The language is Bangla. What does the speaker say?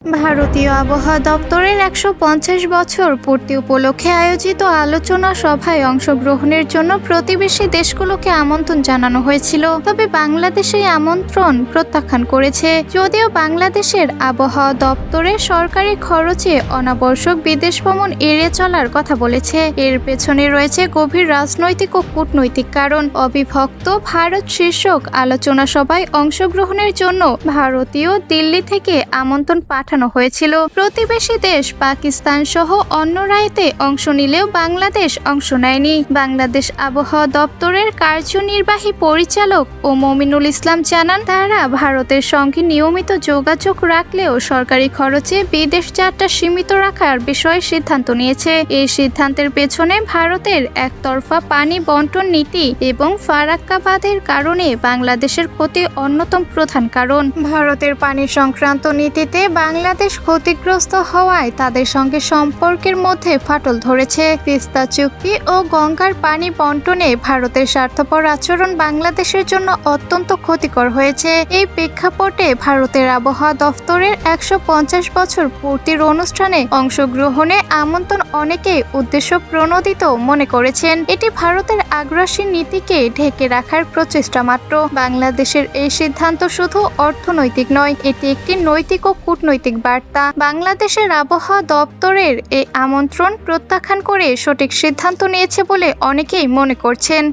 ভারতীয় আবহাওয়া দপ্তরের ১৫০ বছর পূর্তি উপলক্ষে আয়োজিত আলোচনা সভায় অংশগ্রহণের জন্য প্রতিবেশী দেশগুলোকে আমন্ত্রণ জানানো হয়েছিল। তবে বাংলাদেশ এই আমন্ত্রণ প্রত্যাখ্যান করেছে। যদিও বাংলাদেশের আবহাওয়া দপ্তরে সরকারি খরচে অনাবশ্যক বিদেশ ভ্রমণ এড়িয়ে চলার কথা বলেছে। এর পেছনে রয়েছে গভীর রাজনৈতিক ও কূটনৈতিক কারণ। অবিভক্ত ভারত শীর্ষক আলোচনা সভায় অংশগ্রহণের জন্য ভারতীয় দিল্লি থেকে আমন্ত্রণ পাঠানো হয়েছিল। প্রতিবেশী দেশ পাকিস্তান সহ অন্যরা এতে অংশ নিলেও বাংলাদেশ অংশ নেয়নি। বাংলাদেশ আবহাওয়া দপ্তরের কার্যনির্বাহী পরিচালক ও মমিনুল ইসলাম জানান, তারা ভারতের সঙ্গে নিয়মিত যোগাযোগ রাখলেও সরকারি খরচে বিদেশ যাত্রা সীমিত রাখার বিষয়ে সিদ্ধান্ত নিয়েছে। এই সিদ্ধান্তের পেছনে ভারতের একতরফা পানি বন্টন নীতি এবং ফারাক্কা বাঁধের কারণে বাংলাদেশের ক্ষতি অন্যতম প্রধান কারণ। ভারতের পানি সংক্রান্ত নীতিতে বাংলাদেশ ক্ষতিগ্রস্ত হওয়ায় তাদের সঙ্গে সম্পর্কের মধ্যে ফাটল ধরেছে। তিস্তা চুক্তি ও গঙ্গার পানি বন্টনে ভারতের স্বার্থপর আচরণ বাংলাদেশের জন্য অত্যন্ত ক্ষতিকর হয়েছে। এই প্রেক্ষাপটে ভারতের আবহাওয়া দফতরের ১৫০ বছর পূর্তির অনুষ্ঠানে অংশগ্রহণে আমন্ত্রণ অনেকেই উদ্দেশ্য প্রণোদিত মনে করেছেন। এটি ভারতের আগ্রাসী নীতিকে ঢেকে রাখার প্রচেষ্টা মাত্র। বাংলাদেশের এই সিদ্ধান্ত শুধু অর্থনৈতিক নয়, এটি একটি নৈতিক ও কূটনৈতিক বার্তা। বাংলাদেশের আবহাওয়া দপ্তরের এই আমন্ত্রণ প্রত্যাখ্যান করে সঠিক সিদ্ধান্ত নিয়েছে বলে অনেকেই মনে করছেন।